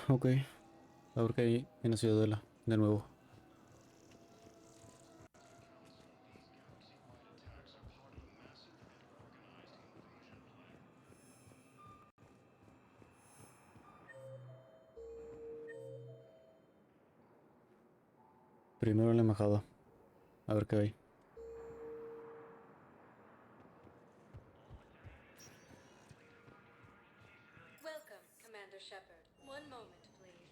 Ok, a ver qué hay en la ciudadela, de nuevo. Primero la embajada, a ver qué hay. Welcome, Commander Shepard. One moment, please.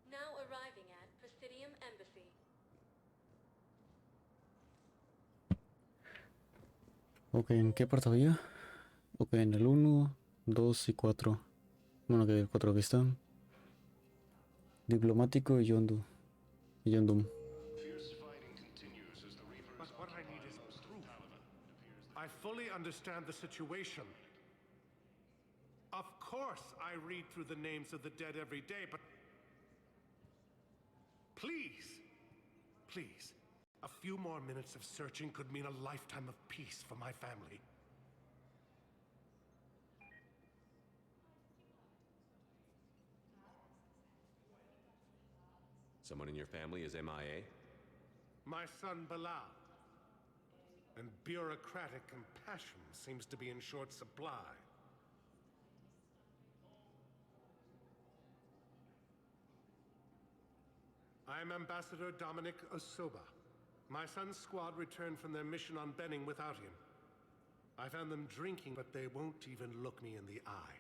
Now arriving at Presidium Embassy. Ok, ¿en qué parte había? Ok, en el 1, 2 y 4. Bueno, que el 4 aquí está. Diplomático y Yondu. Y Yondum. But what I need is proof. I fully understand the situation. Of course I read through the names of the dead every day, but... Please! Please. A few more minutes of searching could mean a lifetime of peace for my family. Someone in your family is MIA? My son Bilal. And bureaucratic compassion seems to be in short supply. I am Ambassador Dominic Osoba. My son's squad returned from their mission on Benning without him. I found them drinking, but they won't even look me in the eye.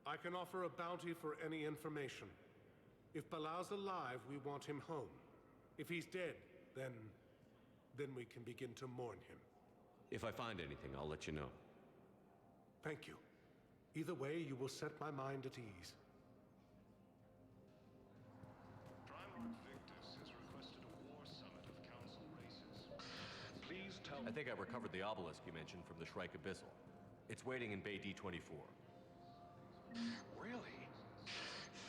I can offer a bounty for any information. If Bilal's alive, we want him home. If he's dead, then we can begin to mourn him. If I find anything, I'll let you know. Thank you. Either way, you will set my mind at ease. Please tell I think I recovered the obelisk you mentioned from the Shrike Abyssal. It's waiting in Bay D-24. Really?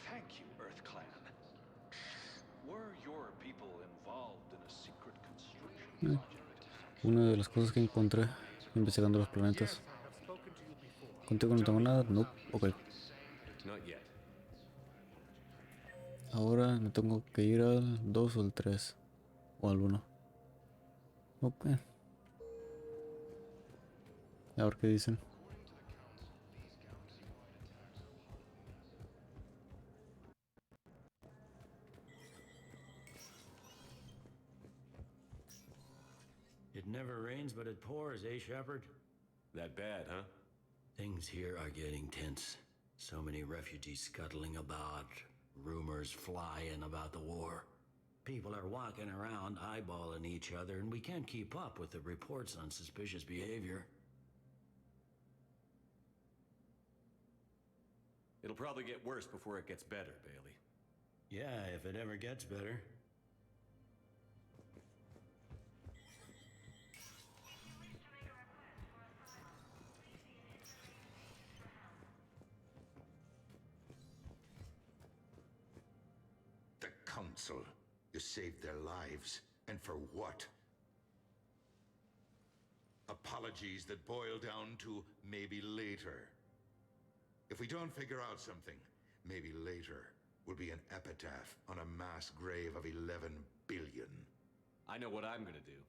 Thank you, Earth Clan. Were your people involved in a secret construction project? Una de las cosas que encontré investigando los planetas. Yes, I have spoken to you before. Contigo no tengo nada, no. Ok. Not yet. Ahora me tengo que ir al 2 o al 3. O al 1. Ok. A ver qué dicen. It never rains, but it pours, eh, Shepard? That bad, huh? Things here are getting tense. So many refugees scuttling about, rumors flying about the war. People are walking around eyeballing each other, and we can't keep up with the reports on suspicious behavior. It'll probably get worse before it gets better, Bailey. Yeah, if it ever gets better. The Council. You saved their lives. And for what? Apologies that boil down to maybe later. If we don't figure out something, maybe later will be an epitaph on a mass grave of 11 billion. I know what I'm gonna do.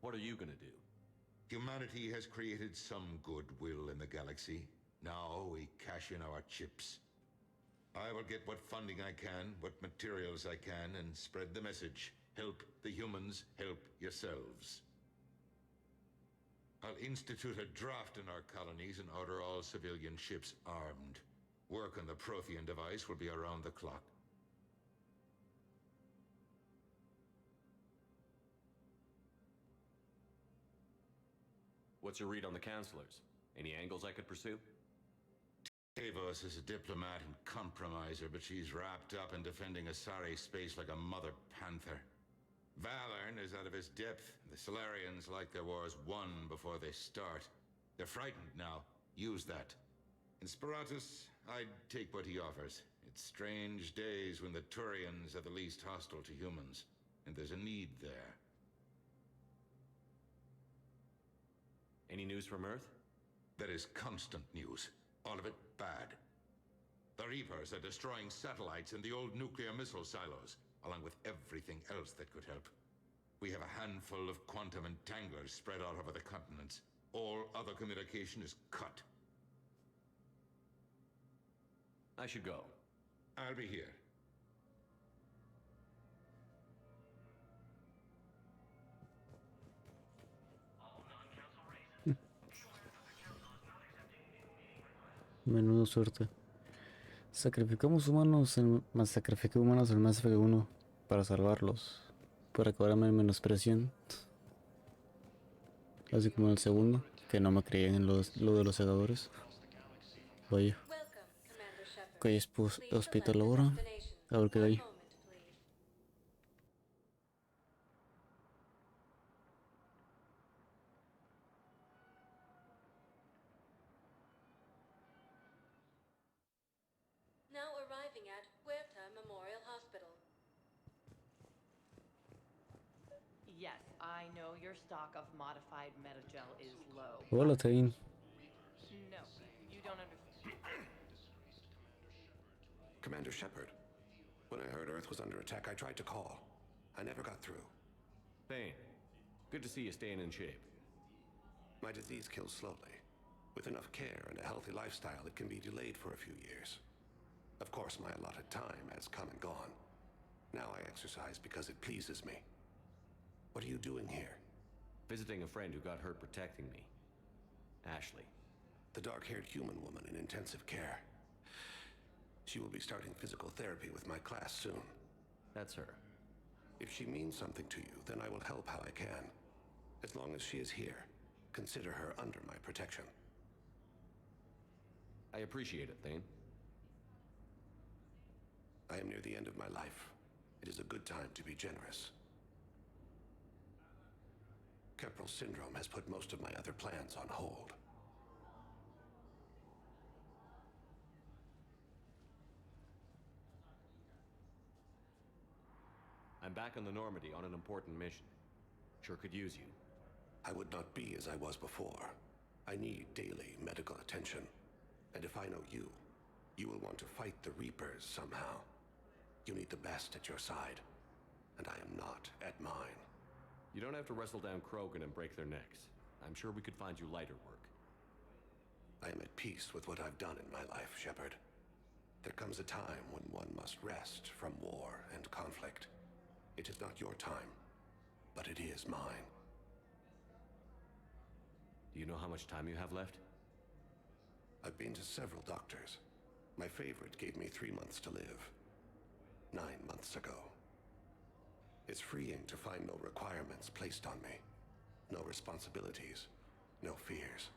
What are you gonna do? Humanity has created some goodwill in the galaxy. Now we cash in our chips. I will get what funding I can, what materials I can, and spread the message. Help the humans, help yourselves. I'll institute a draft in our colonies and order all civilian ships armed. Work on the Prothean device will be around the clock. What's your read on the counselors? Any angles I could pursue? Tavos is a diplomat and compromiser, but she's wrapped up in defending Asari space like a mother panther. Valorn is out of his depth. The Solarians like their wars won before they start. They're frightened now. Use that. In Sparatus, I'd take what he offers. It's strange days when the Turians are the least hostile to humans. and there's a need there. Any news from Earth? There is constant news. All of it bad. The Reapers are destroying satellites and the old nuclear missile silos, along with everything else that could help. We have a handful of quantum entanglers spread out over the continents. All other communication is cut. I should go. I'll be here. Menudo suerte. Sacrifiqué humanos en Mass Effect 1 para salvarlos. Para cobrarme menospreciación. Así como en el segundo, que no me creían en lo de los segadores. Vaya. Welcome, Commander Shepard. Ok, es Please hospital select a ahora. destination. A ver qué One hay. moment, please. Now arriving at Huerta Memorial Hospital. Yes, I know your stock of modified metagel is low. Hola, Tain. No, you don't understand. Commander Shepard. When I heard Earth was under attack, I tried to call. I never got through. Thane, good to see you staying in shape. My disease kills slowly. With enough care and a healthy lifestyle, it can be delayed for a few years. Of course, my allotted time has come and gone. Now I exercise because it pleases me. What are you doing here? Visiting a friend who got hurt protecting me. Ashley. The dark-haired human woman in intensive care. She will be starting physical therapy with my class soon. That's her. If she means something to you, then I will help how I can. As long as she is here, consider her under my protection. I appreciate it, Thane. I am near the end of my life. It is a good time to be generous. Kepral syndrome has put most of my other plans on hold. I'm back on the Normandy on an important mission. Sure could use you. I would not be as I was before. I need daily medical attention. And if I know you, you will want to fight the Reapers somehow. You need the best at your side, and I am not at mine. You don't have to wrestle down Krogan and break their necks. I'm sure we could find you lighter work. I am at peace with what I've done in my life, Shepard. There comes a time when one must rest from war and conflict. It is not your time, but it is mine. Do you know how much time you have left? I've been to several doctors. My favorite gave me 3 months to live. 9 months ago. It's freeing to find no requirements placed on me. No responsibilities. No fears.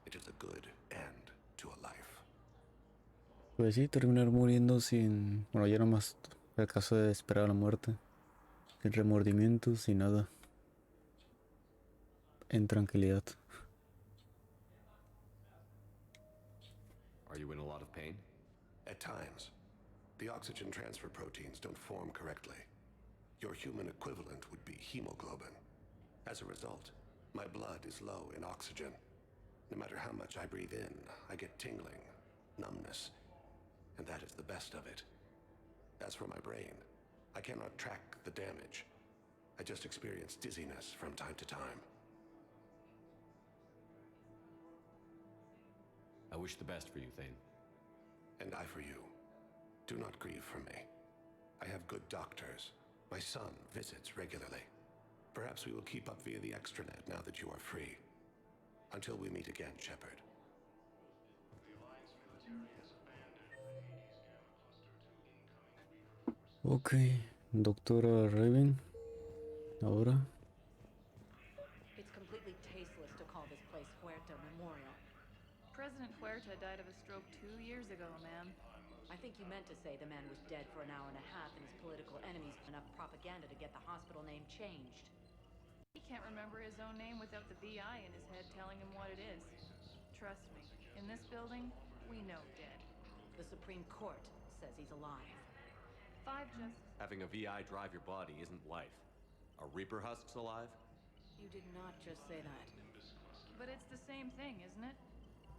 It is a good end to a life. Pues sí, terminar muriendo sin... Bueno, ya nomás el caso de esperar a la muerte. Sin remordimientos, sin nada. En tranquilidad. Are you in a lot of pain? At times, the oxygen transfer proteins don't form correctly. Your human equivalent would be hemoglobin. As a result, my blood is low in oxygen. No matter how much I breathe in, I get tingling, numbness, and that is the best of it. As for my brain, I cannot track the damage. I just experience dizziness from time to time. I wish the best for you, Thane. And I for you. Do not grieve for me. I have good doctors. My son visits regularly. Perhaps we will keep up via the extranet now that you are free. Until we meet again, Shepard. Ok, doctora Raven. Ahora. It's completely tasteless to call this place Huerta Memorial. President Huerta died of a stroke 2 years ago, ma'am. I think you meant to say the man was dead for an hour and a half and his political enemies enough propaganda to get the hospital name changed. He can't remember his own name without the VI in his head telling him what it is. Trust me, in this building, we know dead. The Supreme Court says he's alive. 5 just... Having a VI drive your body isn't life. Are Reaper husks alive? You did not just say that. But it's the same thing, isn't it?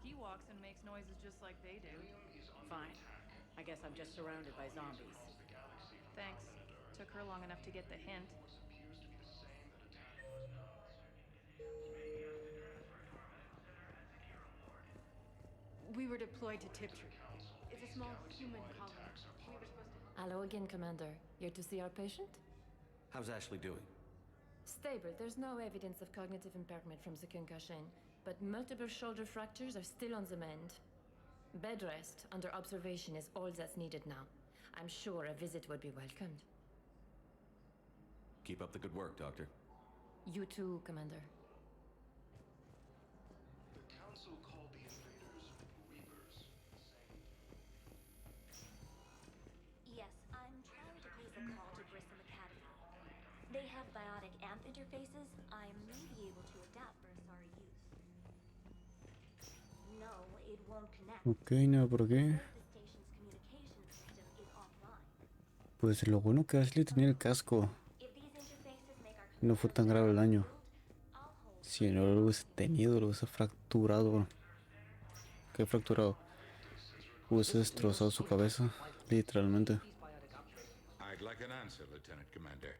He walks and makes noises just like they do. Fine. I guess I'm just surrounded by zombies. Thanks. Took her long enough to get the hint. We were deployed to Tiptree. It's a small human colony. We were supposed to... Hello again, Commander. Here to see our patient? How's Ashley doing? Stable. There's no evidence of cognitive impairment from the concussion, but multiple shoulder fractures are still on the mend. Bed rest under observation is all that's needed now. I'm sure a visit would be welcomed. Keep up the good work, Doctor. You too, Commander. The Council called the invaders Reapers. Yes, I'm trying to place a call to Grissom Academy. They have biotic amp interfaces I may be able to adapt for sorry use. No, it won't connect. Ok, nada por qué. The station's communication system is offline. Pues lo bueno que Ashley tenía el casco. If these interfaces make our No fue tan grave el daño. I'll hold Si no lo hubiese tenido, lo hubiese fracturado. ¿Qué fracturado? Hubiese destrozado su cabeza, literalmente. I'd like an answer, Lieutenant Commander.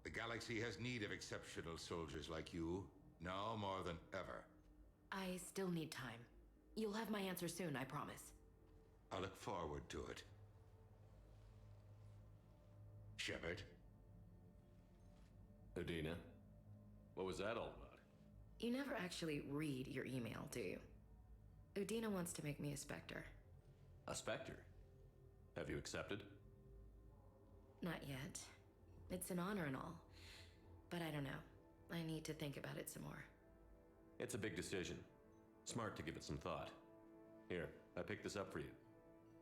The galaxy has need of exceptional soldiers like you, now more than ever. I still need time. You'll have my answer soon, I promise. I look forward to it. Shepard? Udina? What was that all about? You never actually read your email, do you? Udina wants to make me a Spectre. A Spectre? Have you accepted? Not yet. It's an honor and all. But I don't know. I need to think about it some more. It's a big decision. Smart to give it some thought. Here, I picked this up for you.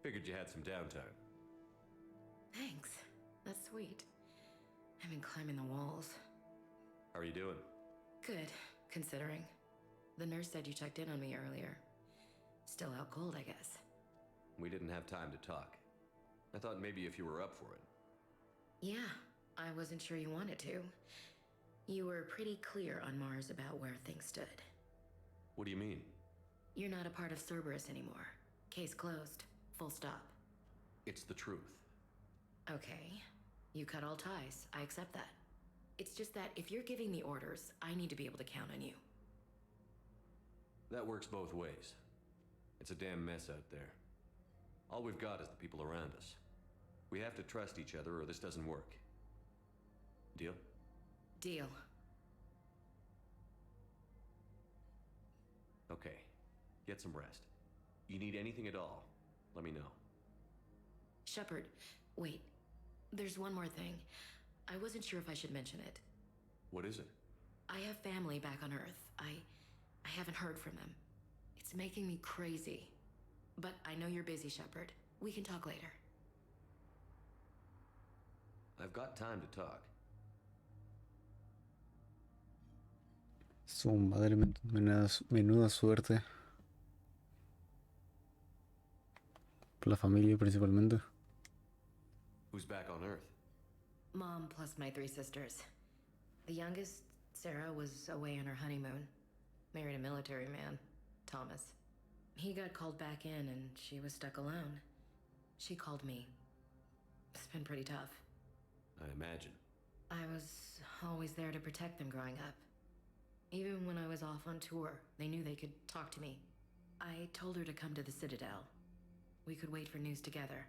Figured you had some downtime. Thanks. That's sweet. I've been climbing the walls. How are you doing? Good, considering. The nurse said you checked in on me earlier. Still out cold, I guess. We didn't have time to talk. I thought maybe if you were up for it. Yeah, I wasn't sure you wanted to. You were pretty clear on Mars about where things stood. What do you mean? You're not a part of Cerberus anymore. Case closed. Full stop. It's the truth. Okay. You cut all ties. I accept that. It's just that if you're giving me orders, I need to be able to count on you. That works both ways. It's a damn mess out there. All we've got is the people around us. We have to trust each other or this doesn't work. Deal? Deal. Okay. Get some rest. You need anything at all, let me know. Shepard, wait. There's one more thing. I wasn't sure if I should mention it. What is it? I have family back on Earth. I haven't heard from them. It's making me crazy. But I know you're busy, Shepard. We can talk later. I've got time to talk. Su madre, menuda suerte. Por la familia principalmente. Who's back on Earth? Mom plus my 3 sisters. The youngest, Sarah, was away on her honeymoon. Married a military man, Thomas. He got called back in and she was stuck alone. She called me. It's been pretty tough. I imagine. I was always there to protect them growing up. Even when I was off on tour, they knew they could talk to me. I told her to come to the Citadel. We could wait for news together.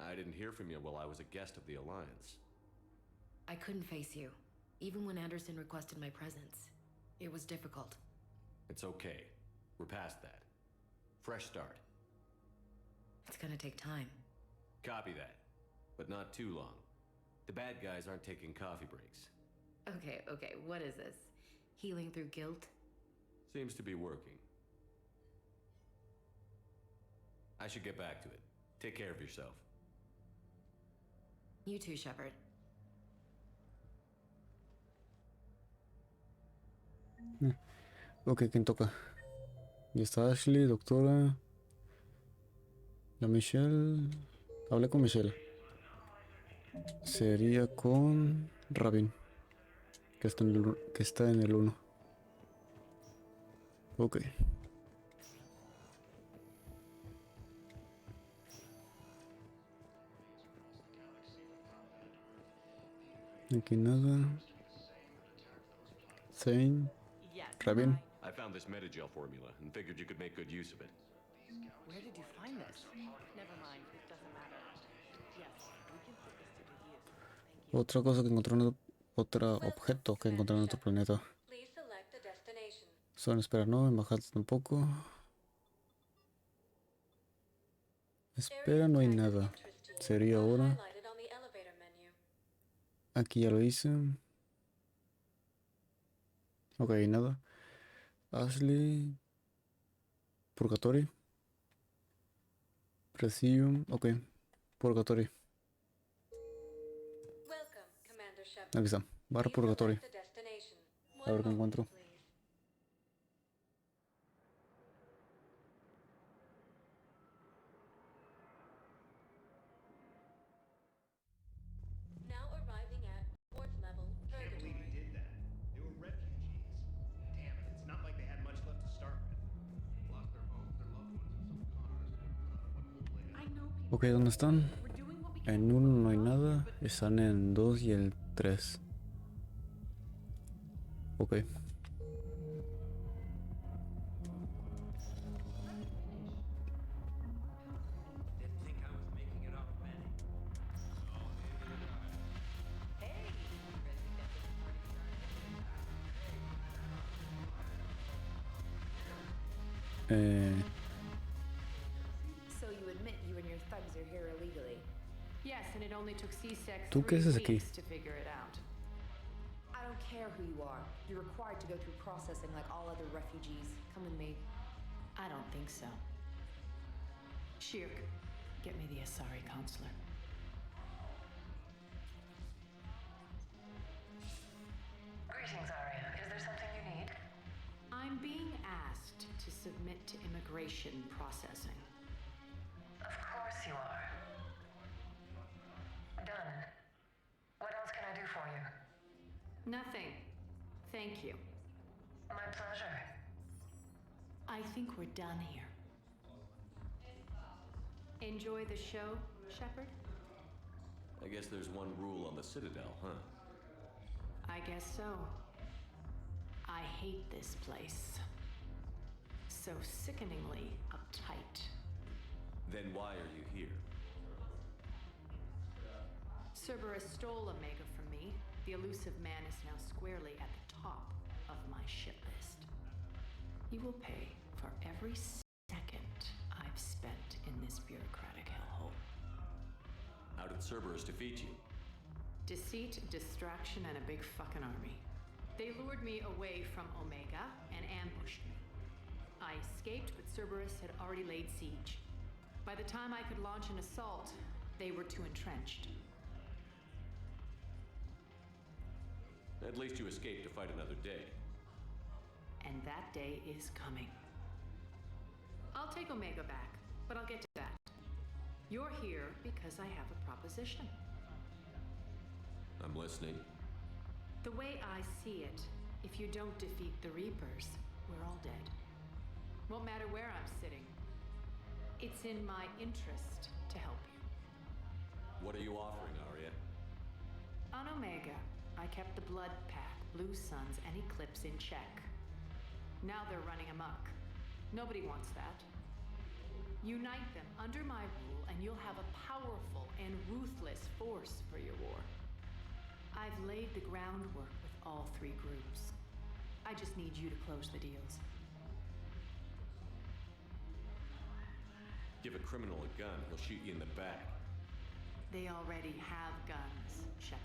I didn't hear from you while I was a guest of the Alliance. I couldn't face you, even when Anderson requested my presence. It was difficult. It's okay. We're past that. Fresh start. It's gonna take time. Copy that. But not too long. The bad guys aren't taking coffee breaks. Okay, what is this? Healing through guilt? Seems to be working. I should get back to it. Take care of yourself. You too, Shepard. Ok, ¿quién toca? Ya está Ashley, doctora. La Michelle. Hablé con Michelle. Sería con Rabin, que está en el 1. Ok. Aquí nada. Zane. Rabin. I found this metagel formula and figured you could make good use of it. Where did you find this? Never mind, it doesn't matter. Yes, we can put this to good use. Thank you. Otra cosa que encontré en otro objeto que encontré en otro planeta. Please select a destination. Son espera, no, embajadas tampoco. Espera, no hay nada. Sería ahora. Aquí ya lo hice. Ok, nada. Ashley. Purgatory. Presidium. Ok. Purgatory. Aquí está. Barra Purgatory. A ver qué encuentro. Ok, ¿dónde están? En 1 no hay nada. Están en 2 y el 3. Ok. So you admit you and your thugs are here illegally? Yes, and it only took C-Sec ¿Tú qué 3 haces aquí? weeks to figure it out. I don't care who you are. You're required to go through processing like all other refugees. Come with me. I don't think so. Shirk, get me the Asari consular. Greetings, Arya. Is there something you need? I'm being asked to submit to immigration processing. Of course you are. Done. What else can I do for you? Nothing. Thank you. My pleasure. I think we're done here. Enjoy the show, Shepard? I guess there's one rule on the Citadel, huh? I guess so. I hate this place. So sickeningly uptight. Then why are you here? Cerberus stole Omega from me. The elusive man is now squarely at the top of my shit list. You will pay for every second I've spent in this bureaucratic hellhole. How did Cerberus defeat you? Deceit, distraction, and a big fucking army. They lured me away from Omega and ambushed me. I escaped, but Cerberus had already laid siege. By the time I could launch an assault, they were too entrenched. At least you escaped to fight another day. And that day is coming. I'll take Omega back, but I'll get to that. You're here because I have a proposition. I'm listening. The way I see it, if you don't defeat the Reapers, we're all dead. Won't matter where I'm sitting. It's in my interest to help you. What are you offering, Arya? On Omega, I kept the Blood Pack, Blue Suns, and Eclipse in check. Now they're running amok. Nobody wants that. Unite them under my rule, and you'll have a powerful and ruthless force for your war. I've laid the groundwork with all three groups. I just need you to close the deals. Give a criminal a gun, he'll shoot you in the back. They already have guns, Shepard.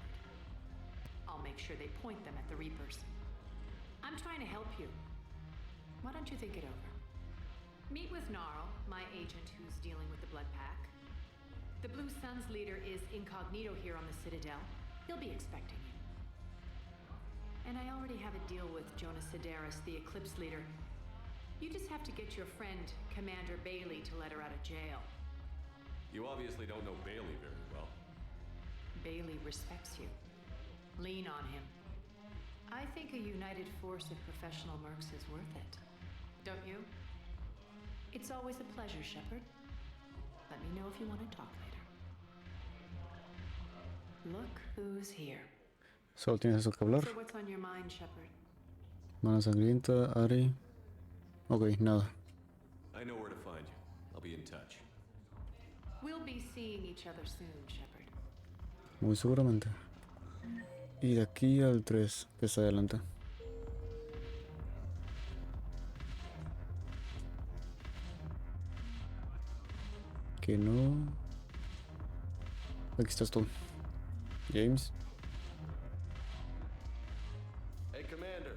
I'll make sure they point them at the Reapers. I'm trying to help you. Why don't you think it over? Meet with Gnarl, my agent who's dealing with the Blood Pack. The Blue Suns leader is incognito here on the Citadel. He'll be expecting you. And I already have a deal with Jonas Segadores, the Eclipse leader. You just have to get your friend, Commander Bailey, to let her out of jail. You obviously don't know Bailey very well. Bailey respects you. Lean on him. I think a united force of professional mercs is worth it. Don't you? It's always a pleasure, Shepard. Let me know if you want to talk later. Look who's here. Solo tienes eso que hablar. So what's on your mind, Shepard? Mano sangrienta, Ari. Ok, nada. I know where to find you. I'll be in touch. We'll be seeing each other soon, Shepard. Muy seguramente. Y de aquí al 3, que está adelante. Que no. Aquí estás tú, James. Hey, Commander.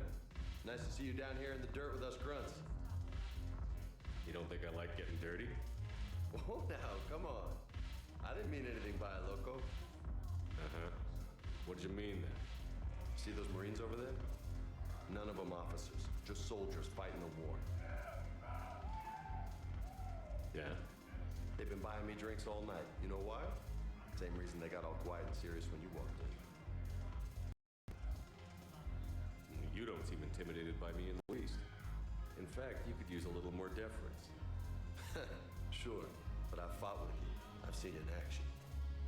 Nice to see you down here in the dirt with us grunts. You don't think I like getting dirty? Oh, now, come on. I didn't mean anything by it, loco. Uh-huh. What'd you mean, then? See those Marines over there? None of them officers, just soldiers fighting the war. Yeah? They've been buying me drinks all night. You know why? Same reason they got all quiet and serious when you walked in. You don't seem intimidated by me in the least. In fact, you could use a little more deference. Sure, but I've fought with you. I've seen it in action.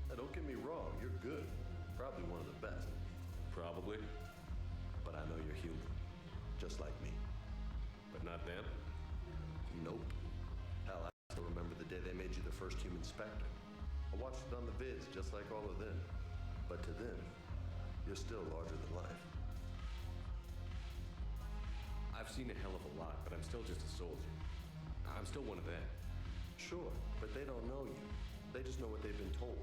Now, don't get me wrong, you're good. Probably one of the best. Probably. But I know you're human. Just like me. But not them? Nope. Hell, I still remember the day they made you the first human Spectre. I watched it on the vids, just like all of them. But to them, you're still larger than life. I've seen a hell of a lot, but I'm still just a soldier. I'm still one of them. Sure, but they don't know you. They just know what they've been told.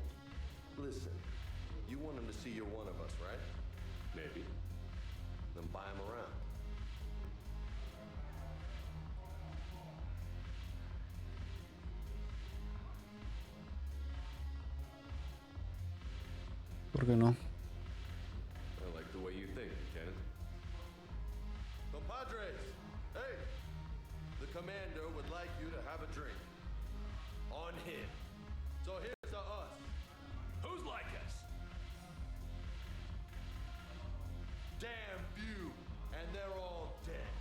Listen, you want them to see you're one of us, right? Maybe. Then buy them around. ¿Por qué no? I like the way you think, Lieutenant. Compadres! Hey! The commander would like you to have a drink. On him. So here's to us. Who's like us? Damn few, and they're all dead.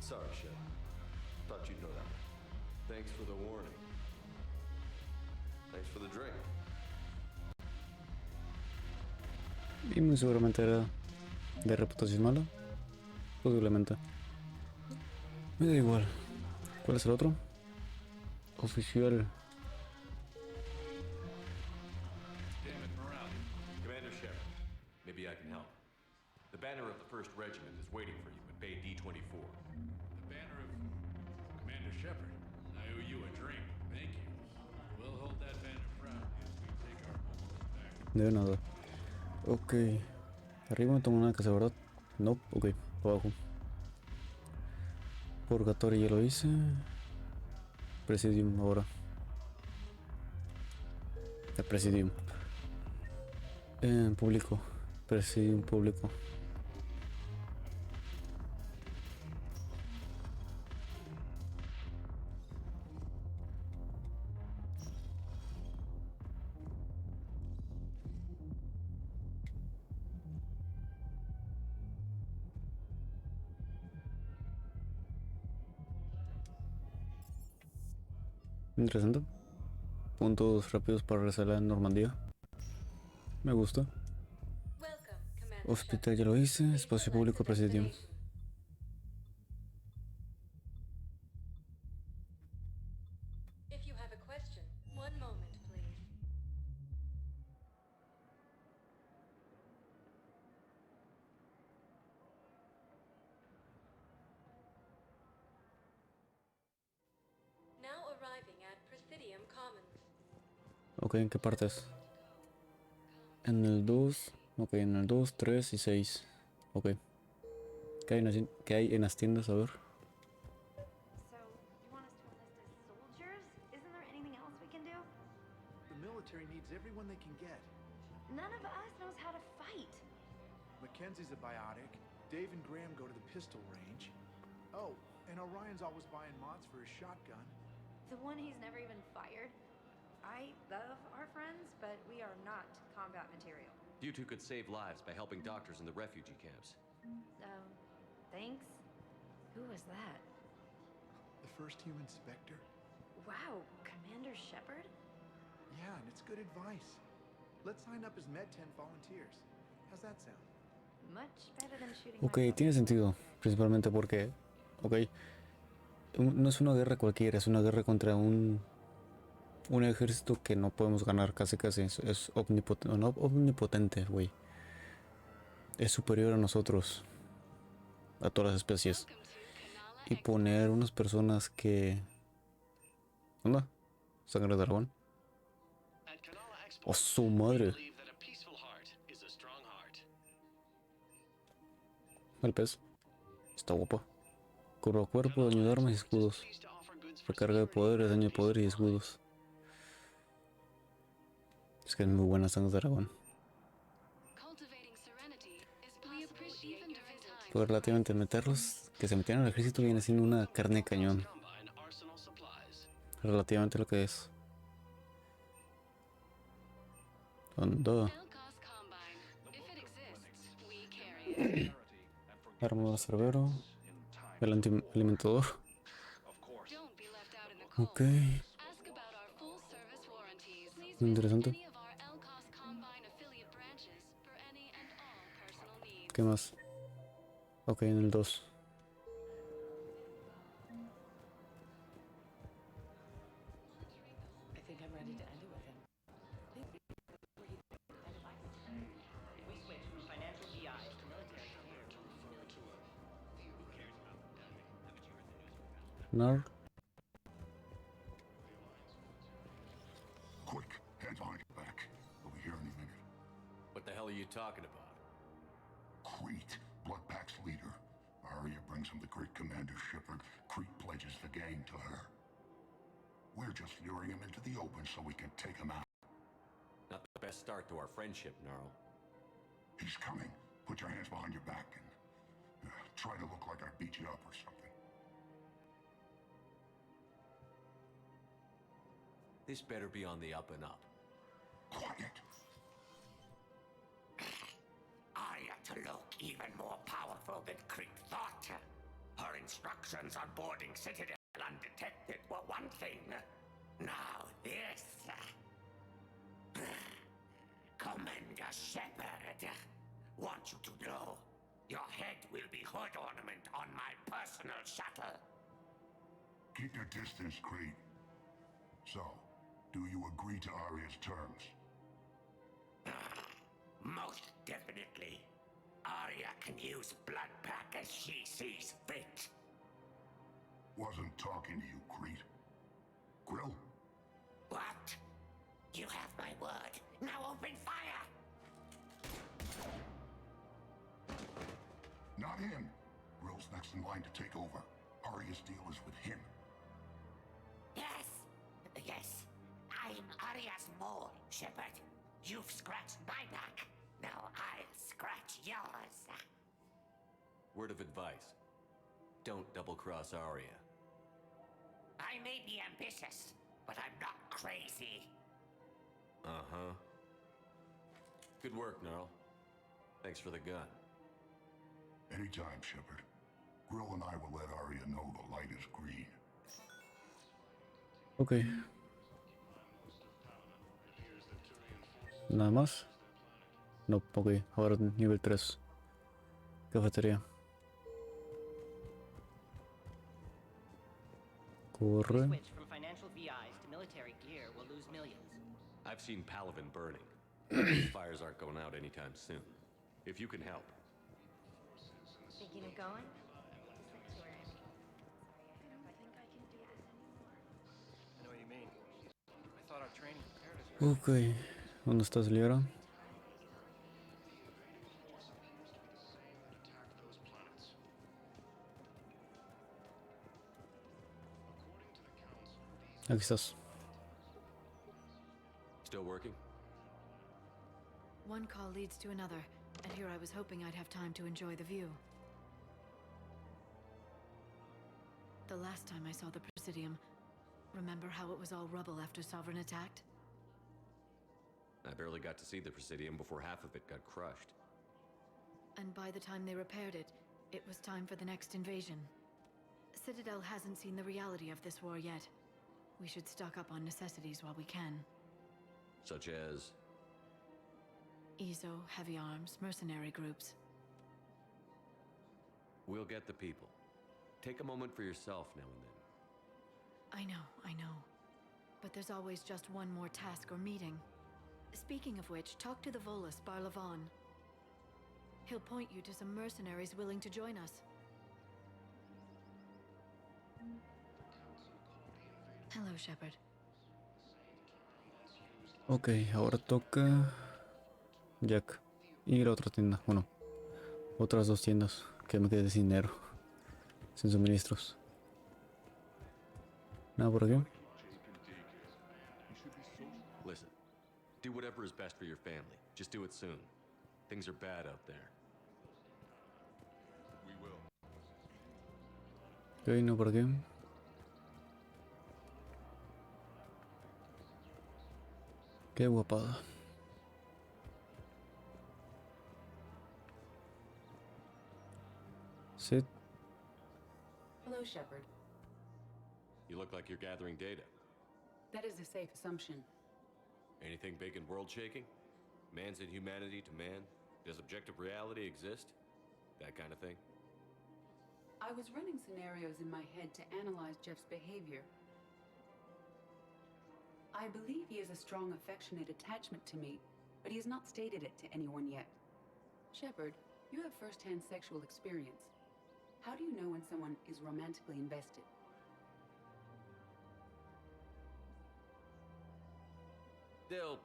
Sorry, Shep. Thought you'd know that. Thanks for the warning. Thanks for the drink. Y muy seguramente era de reputación mala. Posiblemente. Me da igual. ¿Cuál es el otro? Oficial. Commander Shepard, maybe I can help. The banner of the 1st Regiment is waiting for you at Bay D-24. The banner of Commander Shepard. I owe you a drink. Thank you. We'll hold that banner proud as we take our homes back. De nada. Ok. Arriba no tengo nada que hacer, ¿verdad? No. Ok. Abajo. Purgatorio ya lo hice. Presidium ahora. El Presidium. Público. Presidium público. Interesante. Puntos rápidos para regresar a la Normandía. Me gusta. Hospital ya lo hice. Espacio público Presidium. Ok, ¿en qué partes? En el 2. Ok, en el 2, 3 y 6. Ok. ¿Qué hay en las tiendas? A ver. So, you want us to enlist as soldiers? Isn't there anything else we can do? The military needs everyone they can get. None of us knows how to fight. Mackenzie's a biotic. Dave and Graham go to the pistol range. Oh, and Orion's always buying mods for his shotgun. The one he's never even fired? I love our friends, but we are not combat material. You two could save lives by helping doctors in the refugee camps. Thanks? Who was that? The first human Spectre? Wow, Commander Shepard? Yeah, and it's good advice. Let's sign up as Med 10 volunteers. How's that sound? Much better than shooting Ok, tiene sentido, principalmente porque, ok, no es una guerra cualquiera, es una guerra contra un ejército que no podemos ganar, casi es omnipotente, no omnipotente, güey. Es superior a nosotros, a todas las especies. Y poner unas personas que... ¿Onda? ¿Sangre de dragón? ¡Oh, su madre! El pez. Está guapa. Cuerpo a cuerpo, daño de armas y escudos. Recarga de poderes, daño de poder y escudos. Es que es muy buena sangre de dragón. Pero relativamente meterlos, que se metieran al ejército viene siendo una carne de cañón. Relativamente lo que es. Anda. Armador cerbero. El alimentador. Ok. Interesante. ¿Qué más? Ok, en el 2. Nar. Quick, hands behind your back. We'll be here any minute. What the hell are you talking about? Crete, Bloodpack's leader. Arya brings him the great Commander Shepard. Crete pledges the gang to her. We're just luring him into the open so we can take him out. Not the best start to our friendship, Gnarl. He's coming. Put your hands behind your back and try to look like I beat you up or something. This better be on the up and up. Quiet. Arya to look even more powerful than Crete thought. Her instructions on boarding Citadel undetected were one thing. Now this. Commander Shepard, want you to know, your head will be hood ornament on my personal shuttle. Keep your distance, Crete. So, do you agree to Arya's terms? Most definitely. Arya can use Bloodpack as she sees fit. Wasn't talking to you, Crete. Grill? What? You have my word. Now open fire! Not him. Grill's next in line to take over. Arya's deal is with him. Yes. I'm Arya's mole, Shepard. You've scratched my back. Now I'll scratch yours. Word of advice. Don't double-cross Arya. I may be ambitious, but I'm not crazy. Uh-huh. Good work, Gnarl. Thanks for the gun. Anytime, Shepard. Grill and I will let Arya know the light is green. Ok. ¿Nada más? No, ok. Ahora nivel 3. Cafetería. Corre. Switch from financial VIs to military gear will lose millions. I've seen Palavin burning. These fires aren't going out anytime soon. If you can help. Thinking of going? I know what you mean. I thought our training prepared us. Ok. ¿Dónde estás, Liara? Aquí estás. Still working? One call leads to another. And here I was hoping I'd have time to enjoy the view. The last time I saw the Presidium, remember how it was all rubble after Sovereign attacked? I barely got to see the Presidium before half of it got crushed. And by the time they repaired it, it was time for the next invasion. Citadel hasn't seen the reality of this war yet. We should stock up on necessities while we can. Such as? ESO, heavy arms, mercenary groups. We'll get the people. Take a moment for yourself now and then. I know. But there's always just one more task or meeting. Speaking of which, talk to the Volus, Barlavon. He'll point you to some mercenaries willing to join us. Hello, Shepard. Ok, ahora toca Jack. Y la otra tienda. Bueno, otras dos tiendas que me quedé sin dinero. Sin suministros. Nada por aquí. Listen, do whatever is best for your family. Just do it soon. Things are bad out there. We will. Ok, no por aquí. Qué guapada. Sit. Hello, Shepard. You look like you're gathering data. That is a safe assumption. Anything big and world-shaking? Man's inhumanity to man? Does objective reality exist? That kind of thing? I was running scenarios in my head to analyze Jeff's behavior. I believe he has a strong affectionate attachment to me, but he has not stated it to anyone yet. Shepard, you have first-hand sexual experience. How do you know when someone is romantically invested? They'll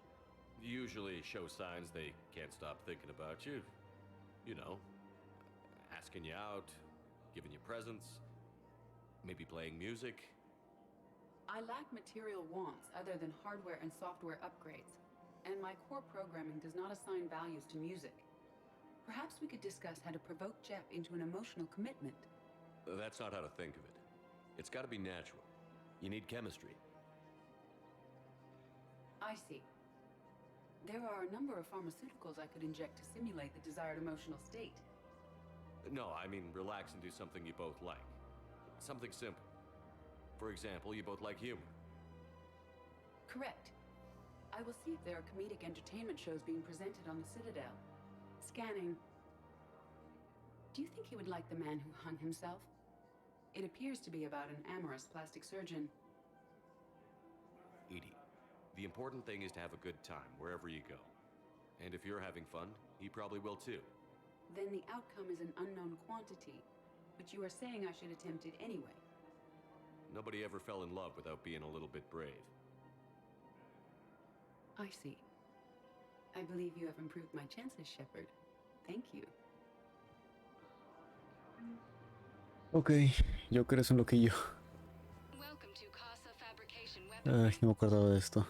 usually show signs they can't stop thinking about you. You know, asking you out, giving you presents, maybe playing music. I lack material wants other than hardware and software upgrades, and my core programming does not assign values to music. Perhaps we could discuss how to provoke Jeff into an emotional commitment. That's not how to think of it. It's got to be natural. You need chemistry. I see. There are a number of pharmaceuticals I could inject to simulate the desired emotional state. No, I mean relax and do something you both like. Something simple. For example, you both like humor. Correct. I will see if there are comedic entertainment shows being presented on the Citadel. Scanning. Do you think he would like The Man Who Hung Himself? It appears to be about an amorous plastic surgeon. Edie, the important thing is to have a good time wherever you go. And if you're having fun, he probably will too. Then the outcome is an unknown quantity, but you are saying I should attempt it anyway. Nobody ever fell in love without being a little bit brave. I see. I believe you have improved my chances, Shepard. Thank you. Ok, yo creo que es un loquillo. Ay, no me acordaba de esto.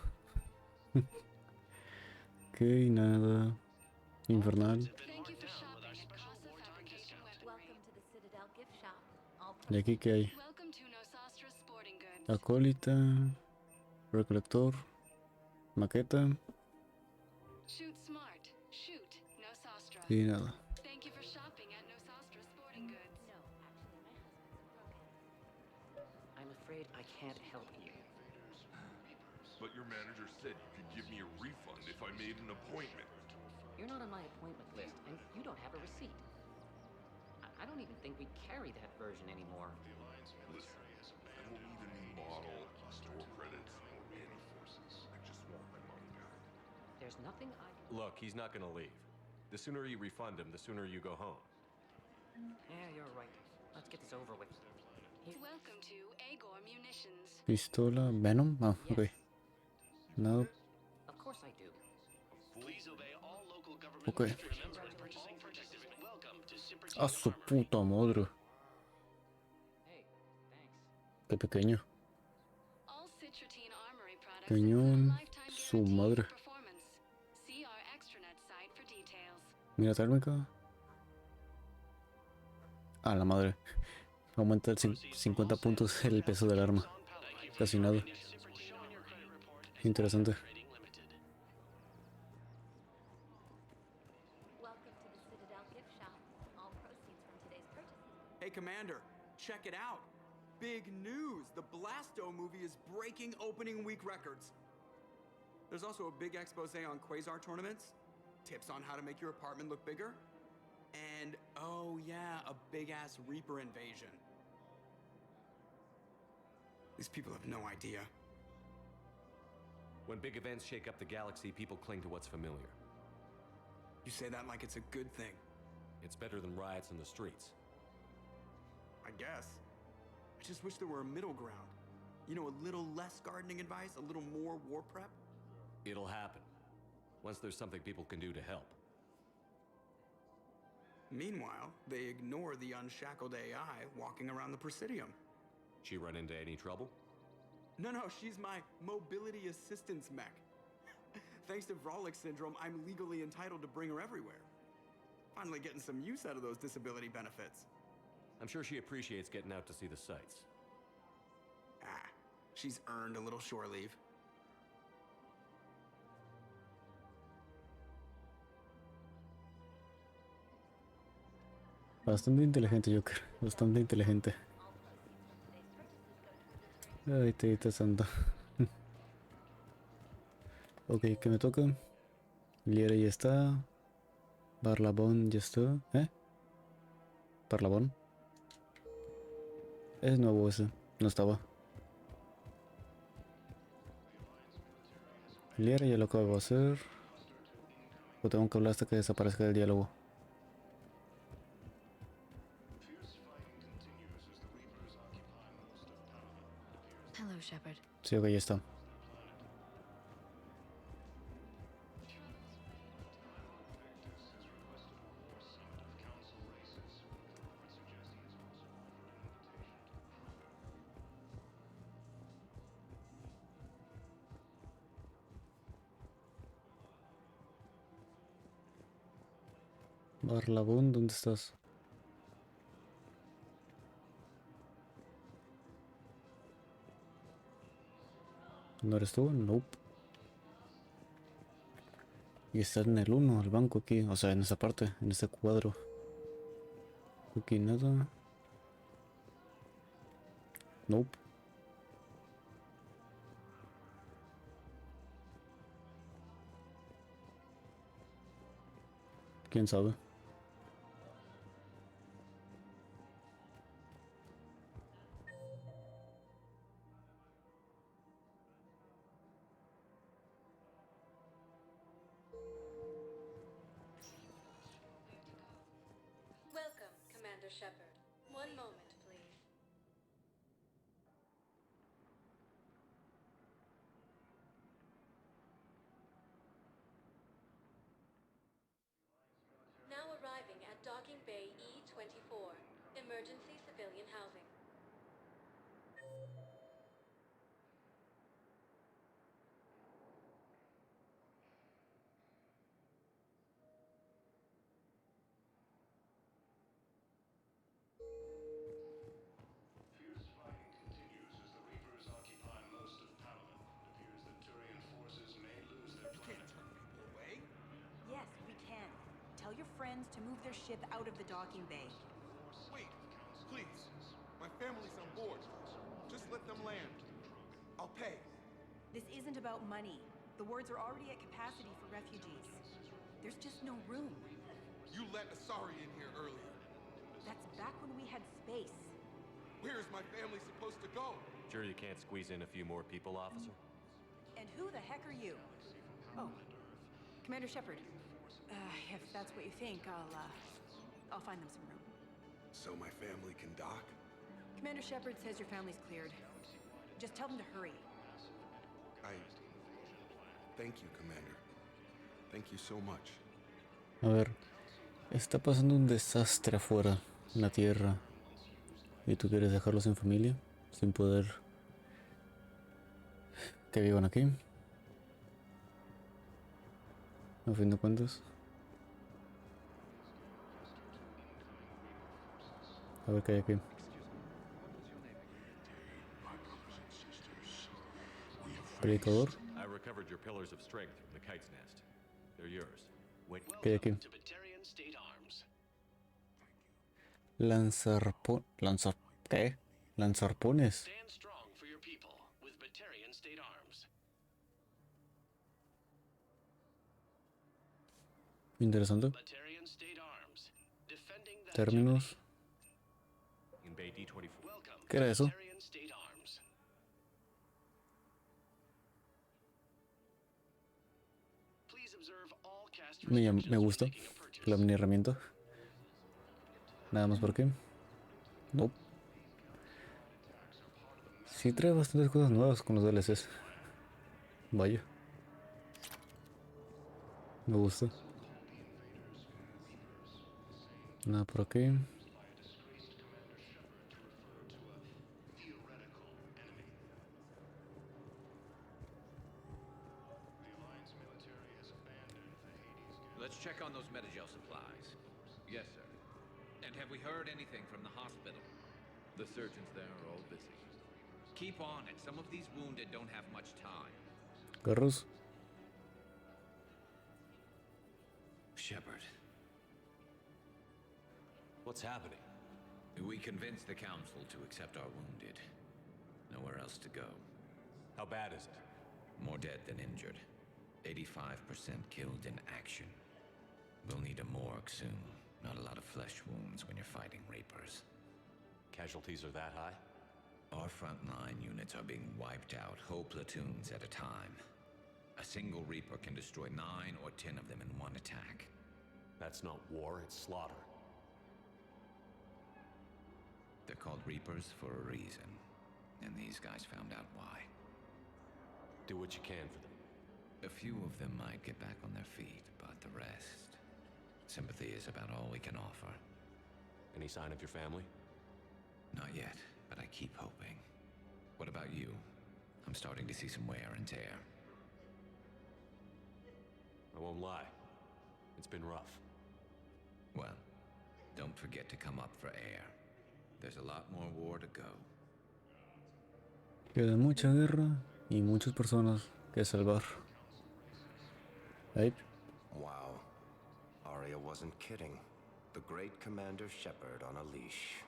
Ok, nada. Infernal. ¿Y aquí qué hay? Acólita. Recolector. Maqueta. Y nada. I'm afraid I can't help you. But your manager said you could give me a refund if I made an appointment. You're not on my appointment list, and you don't have a receipt. I don't even think we carry that version anymore. Listen, I don't need a new model, store credits, or any forces. I just want my money back. There's nothing I can... Look, he's not gonna leave. The sooner you refund him, the sooner you go home. Yeah, you're right. Let's get this over with. Welcome to Agor Munitions. Pistola. Venom. Ah, ok. No. Of course I do. Please obey all local government Ok. restrictions when purchasing protective. Welcome to Super A su puta madre. Qué pequeño. Cañón. Su madre. Mira térmica. A la madre. Aumenta el 50 puntos el peso del arma. Casi nada. Interesante. Welcome to the Citadel gift shop. All proceeds from today's purchases. Hey, Commander, check it out. Big news! The Blasto movie is breaking opening week records. There's also a big expose on quasar tournaments, tips on how to make your apartment look bigger, and, oh yeah, a big-ass Reaper invasion. These people have no idea. When big events shake up the galaxy, people cling to what's familiar. You say that like it's a good thing. It's better than riots in the streets. I guess. I just wish there were a middle ground. You know, a little less gardening advice, a little more war prep. It'll happen. Once there's something people can do to help. Meanwhile, they ignore the unshackled AI walking around the Presidium. She run into any trouble? No, she's my mobility assistance mech. Thanks to Vrolic syndrome, I'm legally entitled to bring her everywhere. Finally getting some use out of those disability benefits. I'm sure she appreciates getting out to see the sights. She's earned a little shore leave. Bastante inteligente, Joker. Bastante inteligente. Ay, te santa. Ok, ¿qué me toca? Liera ya está. Barlabón ya está. Barlabón. Es nuevo ese. No estaba. Liera ya lo acabo de hacer. O tengo que hablar hasta que desaparezca el diálogo. Hello, Shepard. Sí, ok, ya está. Barlabón, ¿dónde estás? ¿No eres tú? Nope. Y está en el 1, el banco aquí, o sea, en esa parte, en este cuadro. Aquí nada. Nope. ¿Quién sabe? Welcome, Commander Shepard. One moment, please. Now arriving at Docking Bay E-24, emergency civilian housing. Fierce fighting continues as the Reapers occupy most of Parliament. It appears that Turian forces may lose their planet. Away? Yes, we can. Tell your friends to move their ship out of the docking bay. Wait, please. My family's on board. Just let them land. I'll pay. This isn't about money. The wards are already at capacity for refugees. There's just no room. You let Asari in here earlier. That's back when we had space. Where is my family supposed to go? Sure you can't squeeze in a few more people, officer? And who the heck are you? Oh, Commander Shepard. If that's what you think, I'll find them some room. So my family can dock? Commander Shepard says your family's cleared. Just tell them to hurry. Thank you, Commander. Thank you so much. A ver, está pasando un desastre afuera, en la Tierra. ¿Y tú quieres dejarlos en familia? Sin poder que vivan aquí. A fin de cuentas. A ver qué hay aquí. Predicador. I recovered your pillars of strength from the kite's nest. They're yours. Wait. ¿Qué hay aquí? Lanzarpon... Lanzar... ¿Qué? Lanzarpones. Stand strong for your people with Batarian state arms. Interesante. Batarian state arms. Defending that Términos. In Bay D24. ¿Qué era eso? Batarian state arms. Please observe all cast Me gusta la mini herramienta. Nada más por qué. No. Sí trae bastantes cosas nuevas con los DLCs. Vaya. Me gusta. Nada por aquí. Let's check on those metagel supplies. Yes, sir. And have we heard anything from the hospital? The surgeons there are all busy. Keep on it. Some of these wounded don't have much time. Carros. Shepard. What's happening? We convinced the council to accept our wounded. Nowhere else to go. How bad is it? More dead than injured. 85% killed in action. We'll need a morgue soon. Not a lot of flesh wounds when you're fighting Reapers. Casualties are that high? Our frontline units are being wiped out, whole platoons at a time. A single Reaper can destroy 9 or 10 of them in one attack. That's not war, it's slaughter. They're called Reapers for a reason. And these guys found out why. Do what you can for them. A few of them might get back on their feet, but the rest... Sympathy is about all we can offer. Any sign of your family? Not yet, but I keep hoping. What about you? I'm starting to see some wear and tear. I won't lie. It's been rough. Well, don't forget to come up for air. There's a lot more war to go. Queda mucha guerra y muchas personas que salvar. Right? Wow. Arya wasn't kidding. The great Commander Shepard on a leash.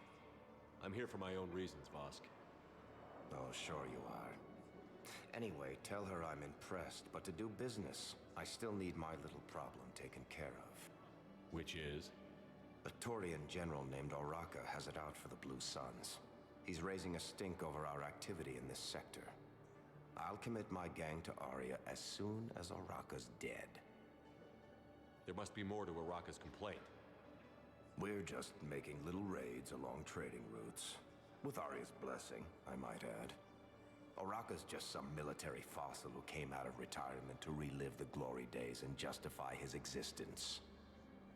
I'm here for my own reasons, Vosk. Oh, sure you are. Anyway, tell her I'm impressed, but to do business, I still need my little problem taken care of. Which is? A Turian general named Oraka has it out for the Blue Suns. He's raising a stink over our activity in this sector. I'll commit my gang to Arya as soon as Oraka's dead. There must be more to Oraka's complaint. We're just making little raids along trading routes. With Arya's blessing, I might add. Oraka's just some military fossil who came out of retirement to relive the glory days and justify his existence.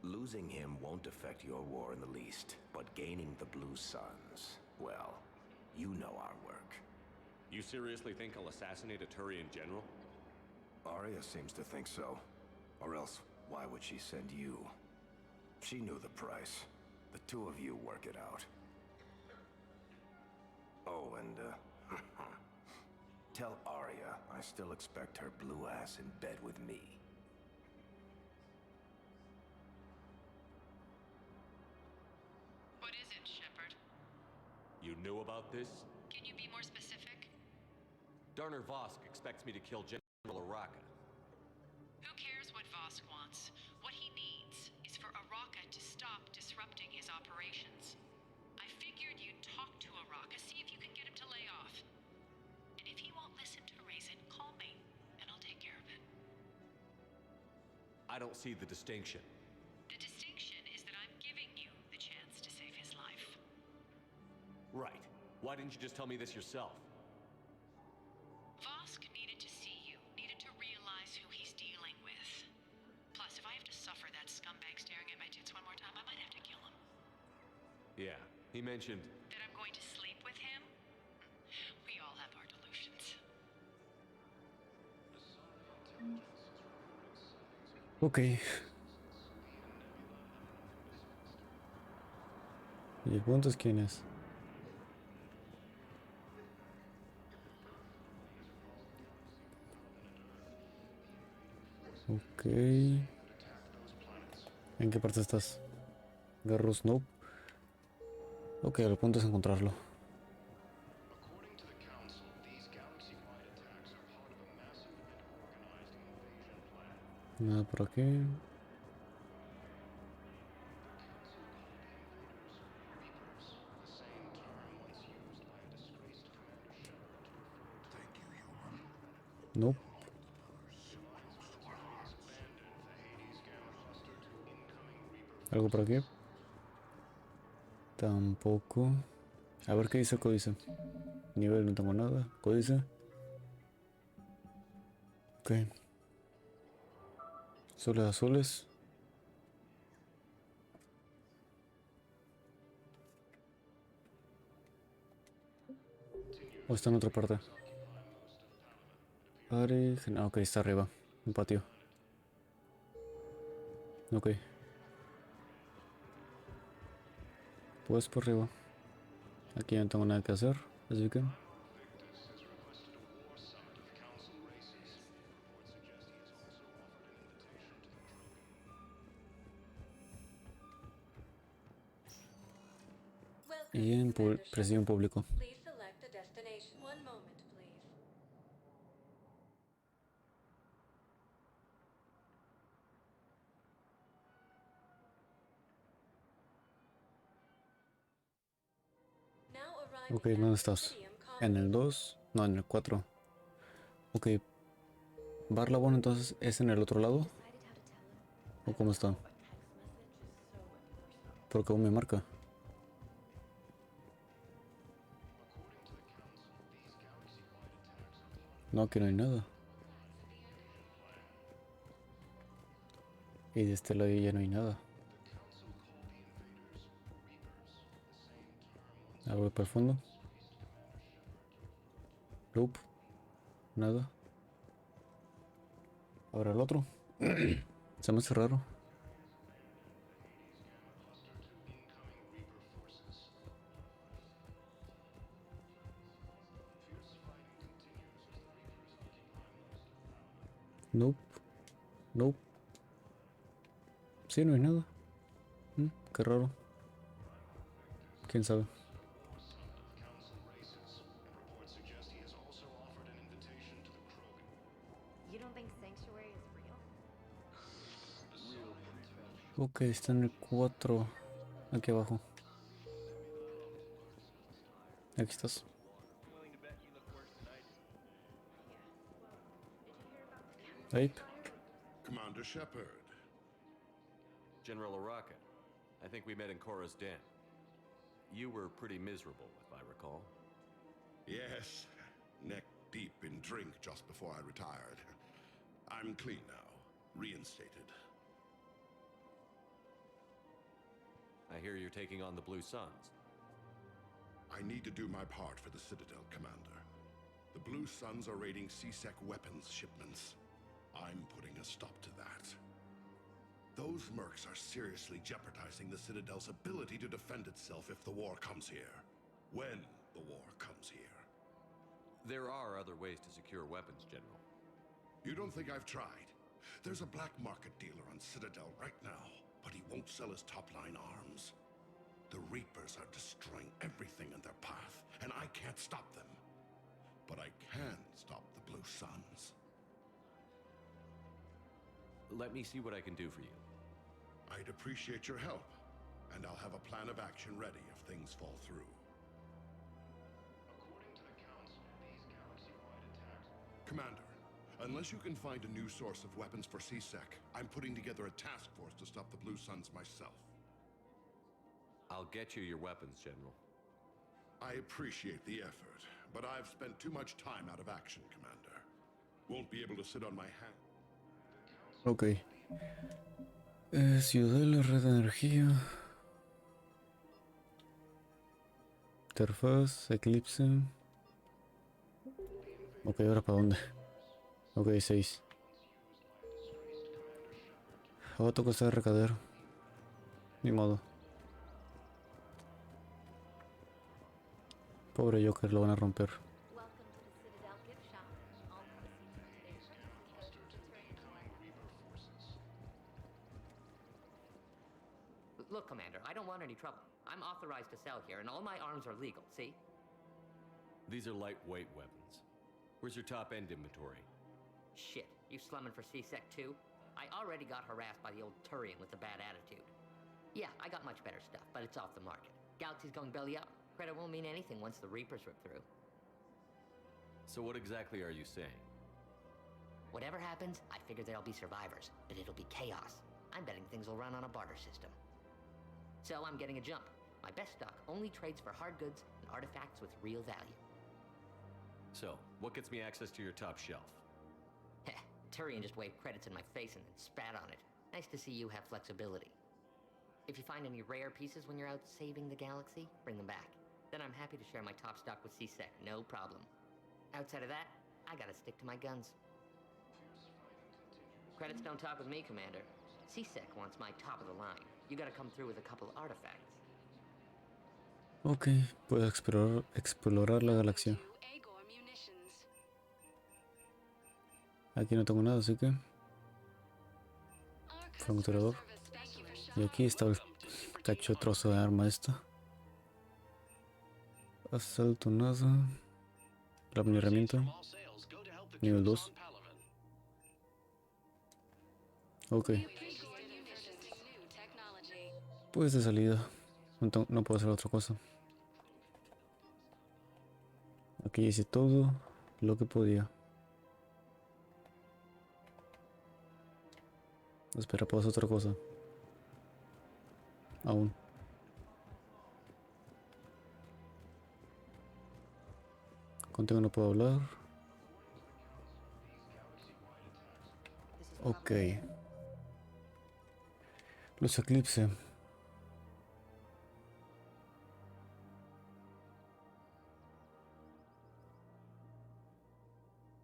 Losing him won't affect your war in the least, but gaining the Blue Suns, well, you know our work. You seriously think I'll assassinate a Turian general? Arya seems to think so. Or else, why would she send you? She knew the price. The two of you work it out. Oh, and, tell Arya I still expect her blue ass in bed with me. What is it, Shepard? You knew about this? Can you be more specific? Darner Vosk expects me to kill General Oraka. Who cares what Vosk wants? What he needs is for Oraka to stop disrupting his operations. I figured you'd talk to Oraka, see if you can get him to lay off. And if he won't listen to reason, call me, and I'll take care of it. I don't see the distinction. The distinction is that I'm giving you the chance to save his life. Right. Why didn't you just tell me this yourself? Vosk needed to see you, needed to realize who he's dealing with. Plus, if I have to suffer that scumbag staring at my tits one more time, I might have to kill him. Yeah, he mentioned... That I'm going to sleep with him? We all have our delusions. Ok. Y el punto es quién es. Ok. ¿En qué parte estás? Garros, no. Ok, el punto es encontrarlo. Nada por aquí. No. ¿Algo por aquí? Tampoco. A ver qué dice el códice. Nivel no tengo nada. Códice. Ok. Soles azules. O está en otra parte. Ok, está arriba. Un patio. Ok. Pues por arriba. Aquí ya no tengo nada que hacer. Así que... Y en presión público. Please select a destination. One moment, please. Now arriving Ok, ¿dónde estás? En el 2. No, en el 4. Ok. Barlabón entonces es en el otro lado. ¿O cómo está? Porque aún me marca. No, aquí no hay nada. Y de este lado ya no hay nada. A ver para el fondo. Loop. Nada. Ahora el otro. Se me hace raro. Nope. Nope. Sí, no hay nada. Qué raro. ¿Quién sabe? You don't think sanctuary is real? Ok, está en el 4. Aquí abajo. Aquí estás. Ahí. Commander Shepard. General Araka, I think we met in Korra's den. You were pretty miserable, if I recall. Yes, neck deep in drink just before I retired. I'm clean now, reinstated. I hear you're taking on the Blue Suns. I need to do my part for the Citadel, Commander. The Blue Suns are raiding C-Sec weapons shipments. I'm putting a stop to that. Those mercs are seriously jeopardizing the Citadel's ability to defend itself if the war comes here. When the war comes here. There are other ways to secure weapons, General. You don't think I've tried? There's a black market dealer on Citadel right now, but he won't sell his top-line arms. The Reapers are destroying everything in their path, and I can't stop them. But I can stop the Blue Suns. Let me see what I can do for you. I'd appreciate your help, and I'll have a plan of action ready if things fall through. According to the Council, these galaxy-wide attacks... Commander, unless you can find a new source of weapons for C-Sec, I'm putting together a task force to stop the Blue Suns myself. I'll get you your weapons, General. I appreciate the effort, but I've spent too much time out of action, Commander. Won't be able to sit on my hand. Ok. Ciudadela, red de energía. Interfaz, eclipse. Ok, ¿ahora para dónde? Ok, 6. Ahora toca estar recadero. Ni modo. Pobre Joker, lo van a romper. Welcome to the Citadel gift shop. All proceeds from today's shipment go to Turian forces. Look, Commander, I don't want any trouble. I'm authorized to sell here, and all my arms are legal, see? These are lightweight weapons. Where's your top-end inventory? Shit, you slumming for C-Sec too? I already got harassed by the old Turian with the bad attitude. Yeah, I got much better stuff, but it's off the market. Galaxy's going belly up. Credit won't mean anything once the Reapers rip through. So what exactly are you saying? Whatever happens, I figure there'll be survivors, but it'll be chaos. I'm betting things will run on a barter system. So I'm getting a jump. My best stock only trades for hard goods and artifacts with real value. So, what gets me access to your top shelf? Heh, Turian just waved credits in my face and then spat on it. Nice to see you have flexibility. If you find any rare pieces when you're out saving the galaxy, bring them back. Then I'm happy to share my top stock with C-Sec, no problem. Outside of that, I gotta stick to my guns. Credits don't talk with me, Commander. C-Sec wants my top of the line. You gotta come through with a couple artifacts. Ok, puedo explorar la galaxia. Aquí no tengo nada, así que... francotirador. Y aquí está el cacho trozo de arma esta. Asalto nada. La herramienta. Nivel 2. Ok. Pues de salida. No puedo hacer otra cosa. Aquí hice todo lo que podía. Espera, puedo hacer otra cosa. Aún. Contigo no puedo hablar. Ok. Los eclipses.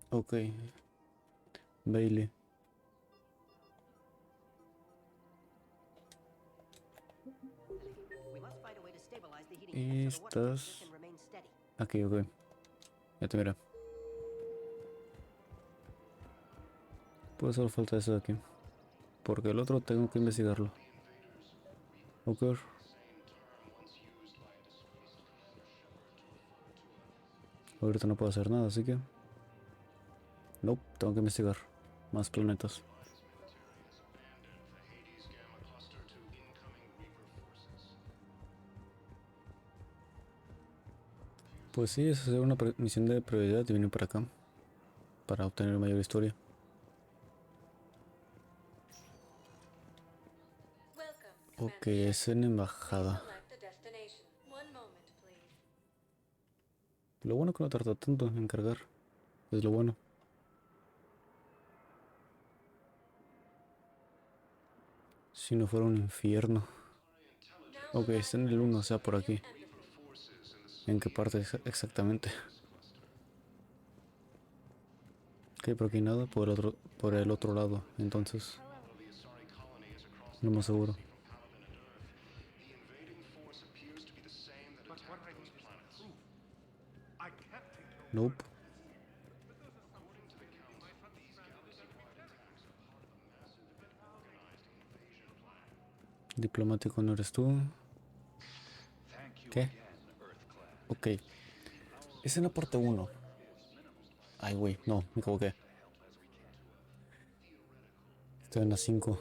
Ok. Bailey. Y estás aquí, ok. Ya te mira. Pues solo falta eso de aquí. Porque el otro tengo que investigarlo. Ok. Ahorita no puedo hacer nada, así que... no, tengo que investigar más planetas. Pues sí, es hacer una misión de prioridad y vine para acá para obtener mayor historia. Ok, es en embajada. Lo bueno que no tarda tanto en cargar. Es lo bueno. Si no fuera un infierno. Ok, está en el 1, o sea, por aquí. ¿En qué parte exactamente? Ok, por aquí nada, por el otro lado, entonces. No me seguro. Nope. Diplomático no eres tú. ¿Qué? Ok. Es en la parte 1. Ay, güey, no, me equivoqué. Estoy en la 5.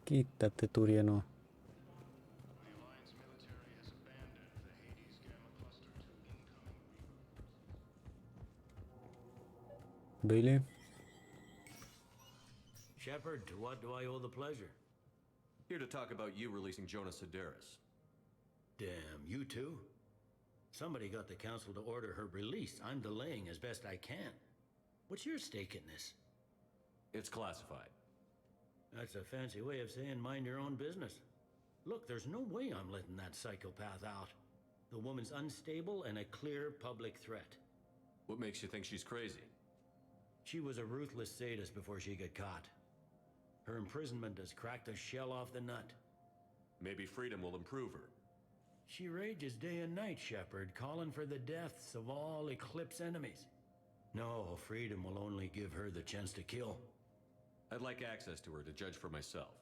Quítate, Turiano. Bailey. Shepard, to what do I owe the pleasure? Here to talk about you releasing Jonas Segadores. Damn, you too? Somebody got the council to order her release. I'm delaying as best I can. What's your stake in this? It's classified. That's a fancy way of saying mind your own business. Look, there's no way I'm letting that psychopath out. The woman's unstable and a clear public threat. What makes you think she's crazy? She was a ruthless sadist before she got caught. Her imprisonment has cracked the shell off the nut. Maybe freedom will improve her. She rages day and night, Shepard, calling for the deaths of all Eclipse enemies. No, freedom will only give her the chance to kill. I'd like access to her to judge for myself.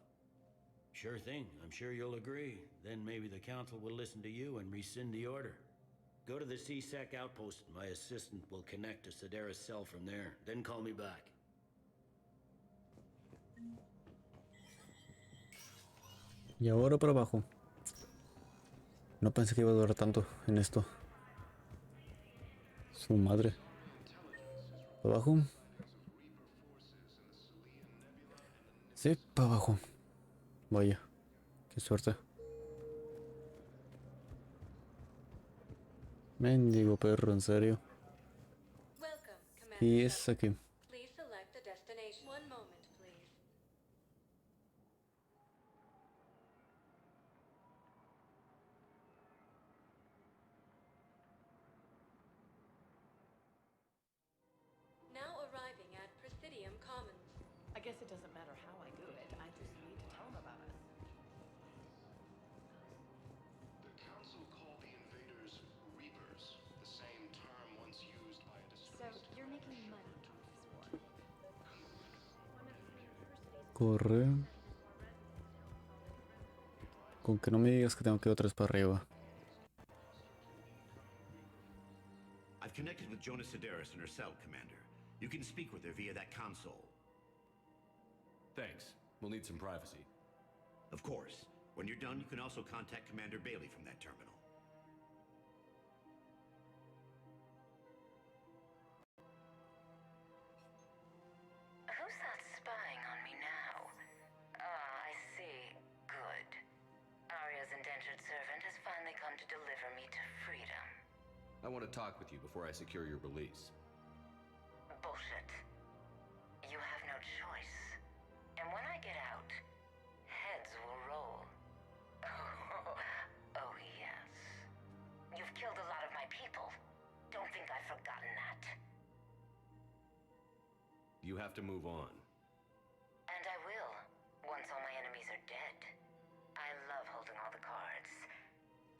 Sure thing. I'm sure you'll agree. Then maybe the Council will listen to you and rescind the order. Go to the CSEC outpost. My assistant will connect to Segadores' cell from there. Then call me back. Y ahora para abajo. No pensé que iba a durar tanto en esto. Su madre. ¿Para abajo? Sí, para abajo. Vaya. Qué suerte. Mendigo perro, en serio. Y es aquí. One moment, please. Now arriving at Presidium Commons. I guess it doesn't matter how I do it. I just need to tell them about us. The council called the invaders reapers, the same term once used by a disgraced... So, you're making money off this war. Corre. Con que no me digas que tengo que ir otra vez para arriba. I've connected with Jonas Segadores in her cell, Commander. You can speak with her via that console. Thanks. We'll need some privacy. Of course. When you're done, you can also contact Commander Bailey from that terminal. Who's that spying on me now? Ah, I see. Good. Arya's indentured servant has finally come to deliver me to freedom. I want to talk with you before I secure your release. Bullshit. You have no choice. And when I get out, heads will roll. Oh, yes. You've killed a lot of my people. Don't think I've forgotten that. You have to move on. And I will, once all my enemies are dead. I love holding all the cards.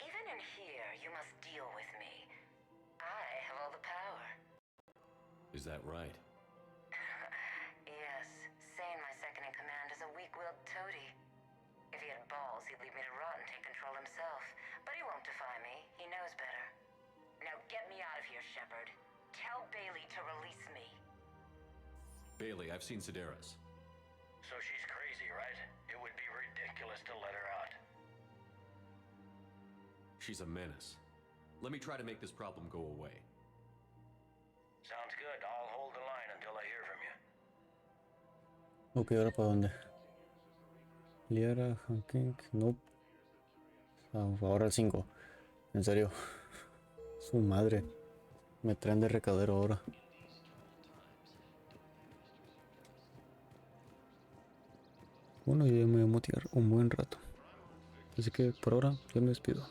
Even in here, you must deal with me. I have all the power. Is that right? Yes, Sane, my second-in-command, is a weak-willed toady. If he had balls, he'd leave me to rot and take control himself. But he won't defy me. He knows better. Now get me out of here, Shepard. Tell Bailey to release me. Bailey, I've seen Segadores. So she's crazy, right? It would be ridiculous to let her out. She's a menace. Let me try to make this problem go away. Sounds good. I'll hold the line until I hear from you. Ok, ahora para dónde. Liara, Hanking, no. Ahora el 5. En serio. Su madre. Me traen de recadero ahora. Bueno, yo ya me voy a motivar un buen rato. Así que por ahora yo me despido.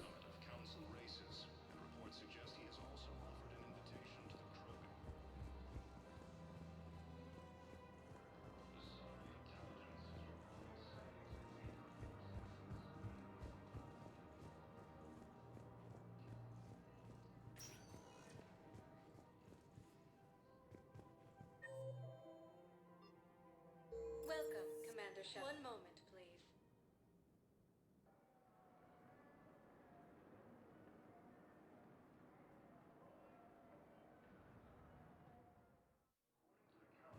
Welcome, Commander Shepard. One moment, please.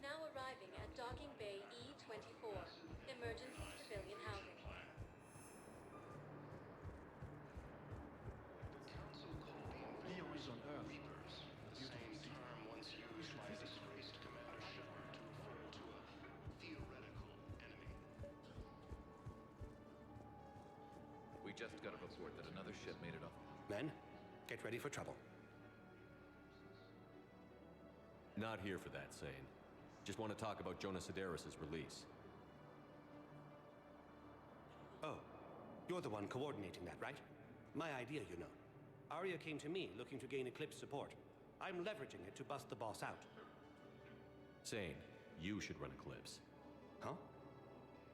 Now arriving at Docking Bay E-24, emergency civilian housing. Theories on Earth. The same term once used by a disgraced Commander Shepard to refer to a theoretical enemy. We just got a report that another ship made it off. Men, get ready for trouble. Not here for that, Sane. Just want to talk about Jonas Segadores' release. Oh, you're the one coordinating that, right? My idea, you know. Arya came to me looking to gain Eclipse support. I'm leveraging it to bust the boss out. Sane, you should run Eclipse. Huh?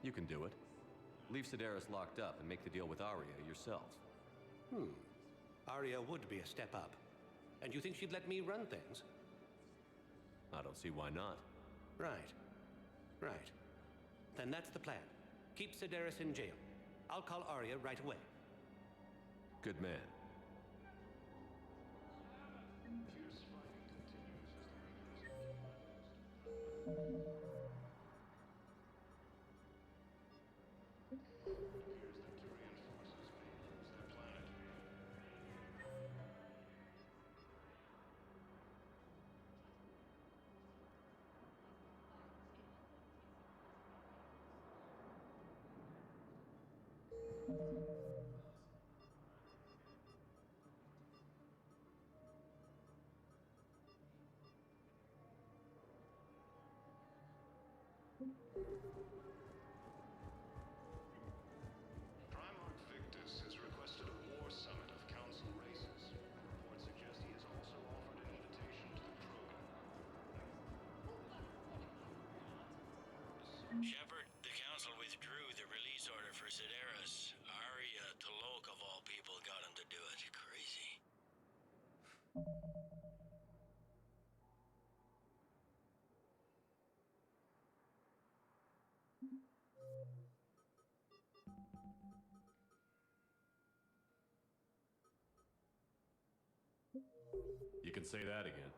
You can do it. Leave Sedaris locked up and make the deal with Arya yourself. Arya would be a step up. And you think she'd let me run things? I don't see why not. Right. Right. Then that's the plan. Keep Sedaris in jail. I'll call Arya right away. Good man. Primarch Victus has requested a war summit of council races. Reports suggest he has also offered an invitation to the Krogan. Shepard, the council withdrew the release order for Sedaris. Arya Tolok, of all people, got him to do it. Crazy. You can say that again.